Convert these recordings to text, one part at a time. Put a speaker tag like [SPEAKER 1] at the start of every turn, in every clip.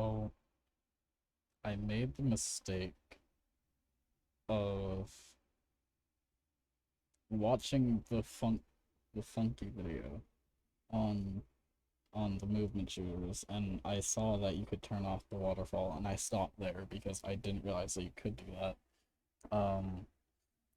[SPEAKER 1] So I made the mistake of watching the funky video on the movement shooters, and I saw that you could turn off the waterfall, and I stopped there because I didn't realize that you could do that.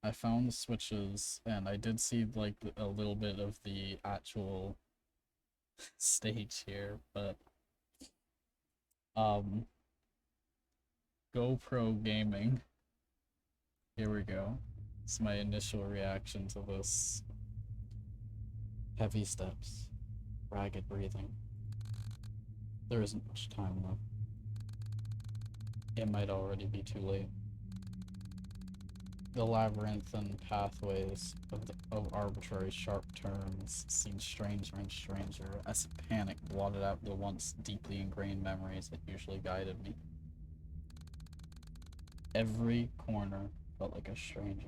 [SPEAKER 1] I found the switches, and I did see like a little bit of the actual stage here, but um GoPro Gaming. Here we go. It's my initial reaction to this. Heavy steps, ragged breathing. There isn't much time left. It might already be too late. The labyrinthine pathways of arbitrary sharp turns seem stranger and stranger as panic blotted out the once deeply ingrained memories that usually guided me. Every corner felt like a stranger.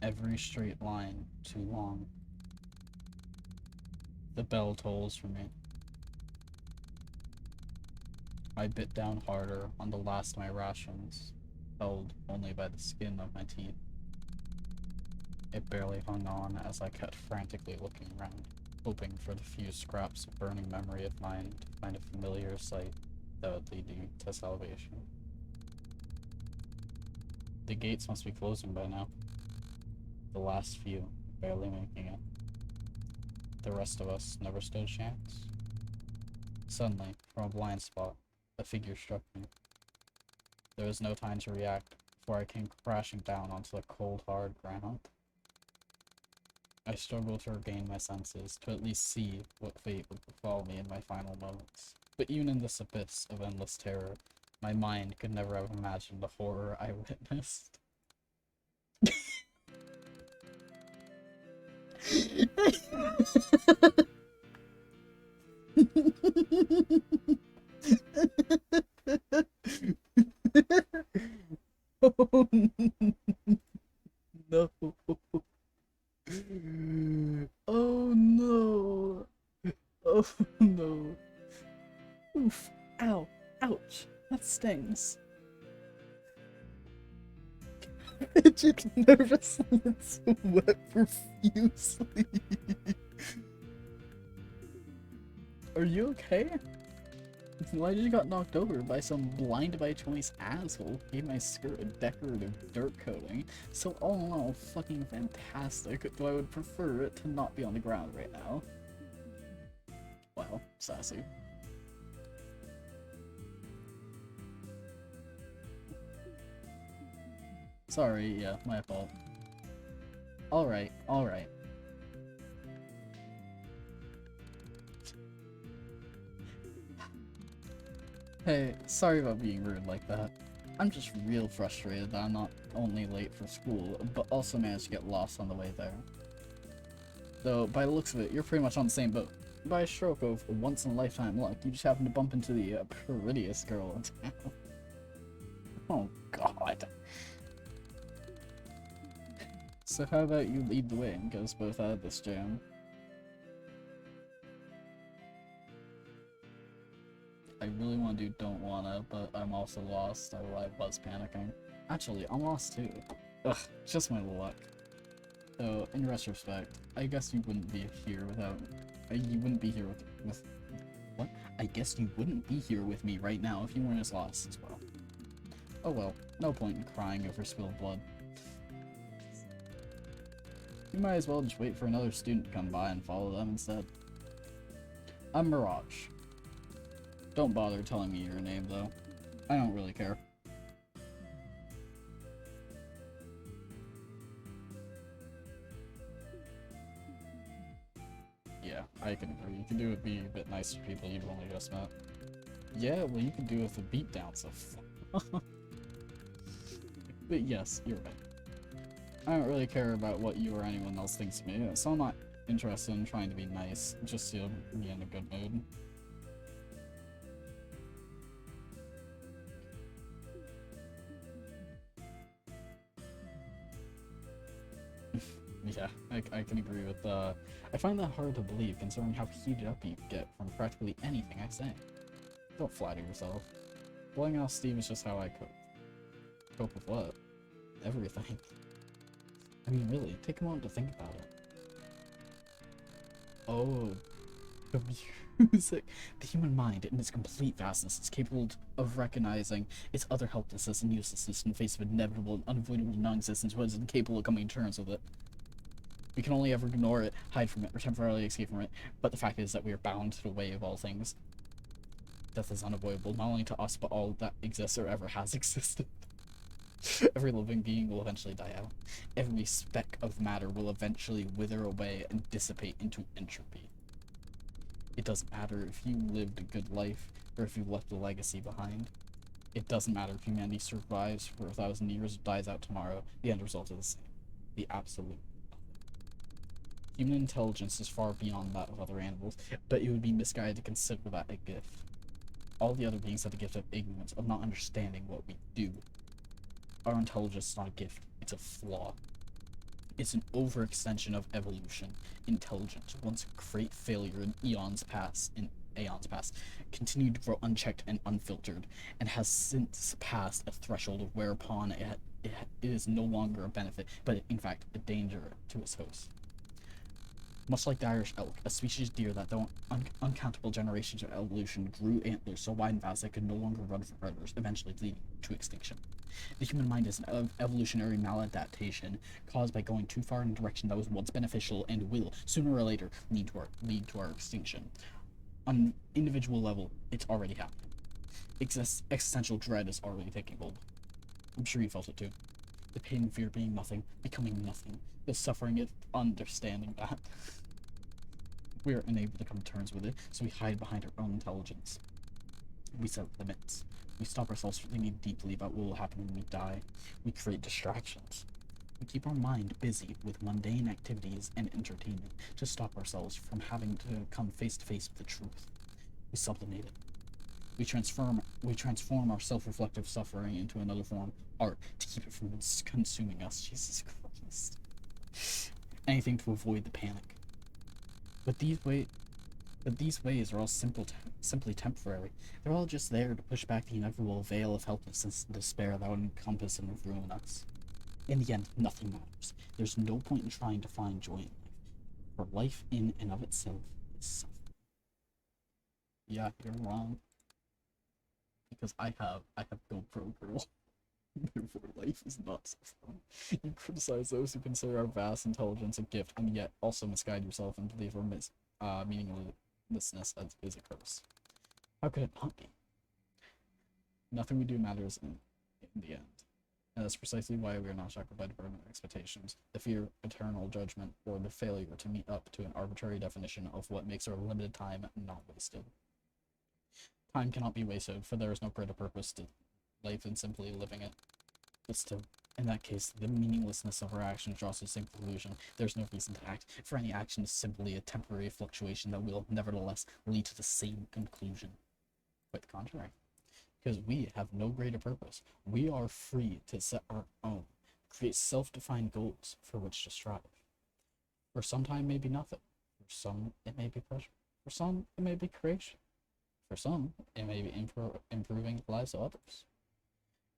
[SPEAKER 1] Every straight line too long. The bell tolls for me. I bit down harder on the last of my rations, held only by the skin of my teeth. It barely hung on as I kept frantically looking around, hoping for the few scraps of burning memory of mine to find a familiar sight that would lead me to salvation. The gates must be closing by now. The last few barely making it. The rest of us never stood a chance. Suddenly, from a blind spot, a figure struck me. There was no time to react before I came crashing down onto the cold, hard ground. I struggled to regain my senses, to at least see what fate would befall me in my final moments. But even in this abyss of endless terror, my mind could never have imagined the horror I witnessed. Oh no. Oh no. Oh no. Oof. Ow. Ouch. That stings. Fidget nervously and sweat profusely. Are you okay? Why did you got knocked over by some blinded by choice asshole who gave my skirt a decorative dirt coating? So all in all, fucking fantastic, though I would prefer it to not be on the ground right now. Wow, sassy. Sorry, yeah, my fault. Alright, alright. Hey, sorry about being rude like that. I'm just real frustrated that I'm not only late for school, but also managed to get lost on the way there. Though, by the looks of it, you're pretty much on the same boat. By a stroke of once-in-a-lifetime luck, you just happen to bump into the prettiest girl in town. Oh god. So how about you lead the way and get us both out of this jam? I really want to do don't wanna, but I'm also lost. I was panicking. Actually, I'm lost too. Ugh, just my luck. So, in retrospect, I guess you wouldn't be here without... you wouldn't be here with... What? I guess you wouldn't be here with me right now if you weren't as lost as well. Oh well, no point in crying over spilled blood. You might as well just wait for another student to come by and follow them instead. I'm Mirage. Don't bother telling me your name, though. I don't really care. Yeah, I can agree. You can do it be a bit nicer to people you've only just met. Yeah, well, you can do it with a beatdown, so But yes, you're right. I don't really care about what you or anyone else thinks of me, so I'm not interested in trying to be nice, just to be in a good mood. Yeah, I can agree with I find that hard to believe considering how heated up you get from practically anything I say. Don't flatter yourself. Blowing off steam is just how I cope. Cope with what? Everything. I mean, really, take a moment to think about it. Oh, the music. The human mind, in its complete vastness, is capable of recognizing its utter helplessness and uselessness in the face of inevitable and unavoidable non-existence, but is incapable of coming to terms with it. We can only ever ignore it, hide from it, or temporarily escape from it, but the fact is that we are bound to the way of all things. Death is unavoidable, not only to us, but all that exists or ever has existed. Every living being will eventually die out. Every speck of matter will eventually wither away and dissipate into entropy. It doesn't matter if you lived a good life or if you left a legacy behind. It doesn't matter if humanity survives for 1,000 years or dies out tomorrow. The end result is the same. The absolute. Human intelligence is far beyond that of other animals, but it would be misguided to consider that a gift. All the other beings have the gift of ignorance, of not understanding what we do. Our intelligence is not a gift, it's a flaw. It's an overextension of evolution. Intelligence, once a great failure in aeons past, continued to grow unchecked and unfiltered, and has since passed a threshold whereupon it is no longer a benefit, but in fact a danger to its host. Much like the Irish elk, a species of deer that, though uncountable generations of evolution, grew antlers so wide and vast that it could no longer run from predators, eventually leading to extinction. The human mind is an evolutionary maladaptation caused by going too far in a direction that was once beneficial and will, sooner or later, lead to our extinction. On an individual level, it's already happening. Existential dread is already taking hold. I'm sure you felt it too. The pain and fear of being nothing, becoming nothing. The suffering of understanding that. We are unable to come to terms with it, so we hide behind our own intelligence. We set limits. We stop ourselves from thinking deeply about what will happen when we die. We create distractions. We keep our mind busy with mundane activities and entertainment to stop ourselves from having to come face to face with the truth. We sublimate it. We transform our self-reflective suffering into another form, art, to keep it from consuming us. Jesus Christ. Anything to avoid the panic. But these ways are all simply temporary. They're all just there to push back the inevitable veil of helplessness and despair that would encompass and ruin us. In the end, nothing matters. There's no point in trying to find joy in life, for life in and of itself is suffering. Yeah, you're wrong. Because I have GoPro Girl. Therefore, life is not suffering. You criticize those who consider our vast intelligence a gift, and yet also misguide yourself and believe our meaninglessness is a curse. How could it not be? Nothing we do matters in the end. And that's precisely why we are not shackled by permanent expectations, the fear of eternal judgment, or the failure to meet up to an arbitrary definition of what makes our limited time not wasted. Time cannot be wasted, for there is no greater purpose to life than simply living it. But still, in that case, the meaninglessness of our actions draws to the same conclusion. There's no reason to act, for any action is simply a temporary fluctuation that will, nevertheless, lead to the same conclusion. Quite the contrary. Because we have no greater purpose. We are free to set our own, create self-defined goals for which to strive. For some time it may be nothing. For some it may be pleasure. For some it may be creation. For some it may be improving the lives of others.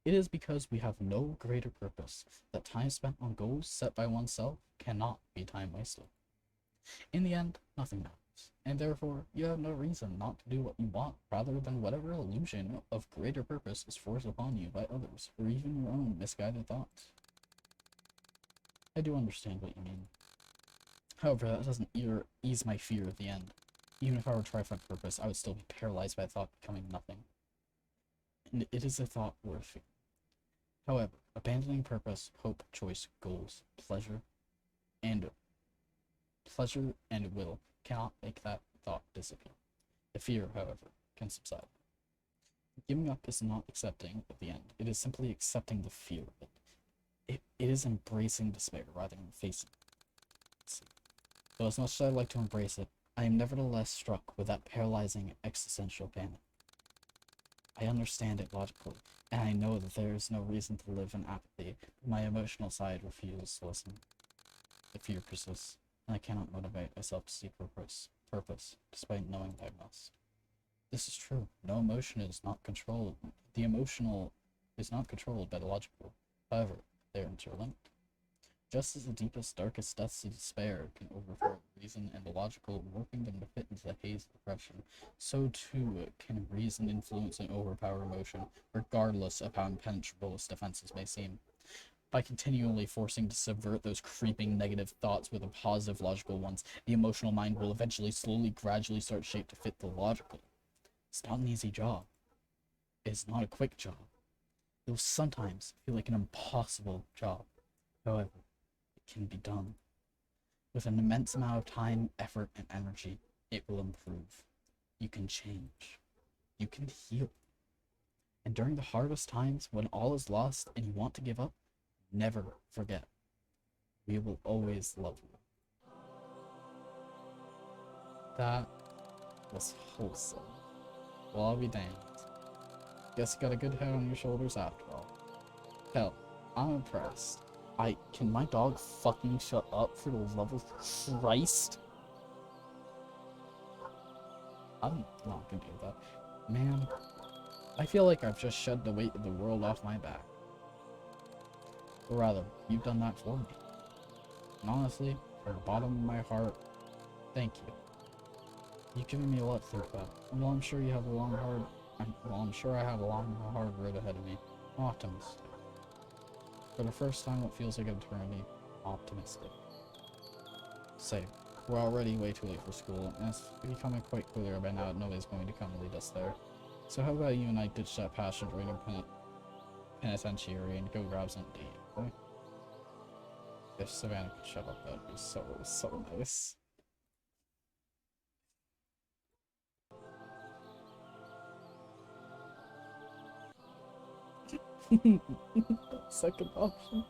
[SPEAKER 1] It is because we have no greater purpose that time spent on goals set by oneself cannot be time wasted. In the end, nothing matters. And therefore, you have no reason not to do what you want, rather than whatever illusion of greater purpose is forced upon you by others, or even your own misguided thoughts. I do understand what you mean. However, that doesn't ease my fear of the end. Even if I were to try to find purpose, I would still be paralyzed by the thought of becoming nothing. And it is a thought worth fear. However, abandoning purpose, hope, choice, goals, pleasure, and will cannot make that thought disappear. The fear, however, can subside. Giving up is not accepting of the end. It is simply accepting the fear of it. It is embracing despair rather than facing it. Though as much as I'd like to embrace it, I am nevertheless struck with that paralyzing existential panic. I understand it logically, and I know that there is no reason to live in apathy, but my emotional side refuses to listen. The fear persists, and I cannot motivate myself to seek purpose, despite knowing that I must. This is true. No emotion is not controlled. The emotional is not controlled by the logical. However, they are interlinked. Just as the deepest, darkest depths of despair can overthrow reason and the logical, warping them to fit into the haze of depression, so too can reason influence and overpower emotion, regardless of how impenetrable its defenses may seem. By continually forcing to subvert those creeping negative thoughts with the positive logical ones, the emotional mind will eventually, slowly, gradually start shaped to fit the logical. It's not an easy job. It's not a quick job. It will sometimes feel like an impossible job. However, it can be done. With an immense amount of time, effort, and energy, it will improve. You can change. You can heal. And during the hardest times, when all is lost and you want to give up, never forget. We will always love you. That was wholesome. Well, I'll be damned. Guess you got a good head on your shoulders after all. Hell, I'm impressed. Can my dog fucking shut up for the love of Christ? I'm not gonna do that. Man, I feel like I've just shed the weight of the world off my back. Or rather, you've done that for me. And honestly, from the bottom of my heart, thank you. You've given me a lot to think about. And while I'm sure you have a long, I'm sure I have a long, hard road ahead of me, I'm optimistic. For the first time, it feels like an eternity. Optimistic. Say, we're already way too late for school, and it's becoming quite clear by now that nobody's going to come lead us there. So how about you and I ditch that passion draining penitentiary and go grab something to eat, okay? If Savannah could shut up, that'd be so nice. Second option.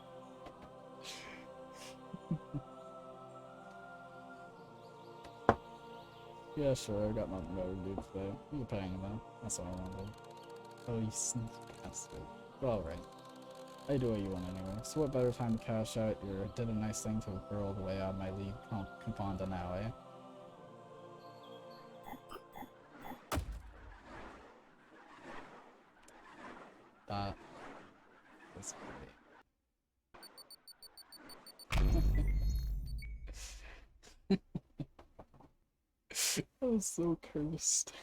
[SPEAKER 1] Yeah, sure, I got nothing better to do today. You paying them. That's all I wanted. Oh, you sneaky bastard. Well, alright. I do what you want anyway. So what better time to cash out your did a nice thing to a girl the way out of my league coupon than now, eh? That was great. I was so cursed.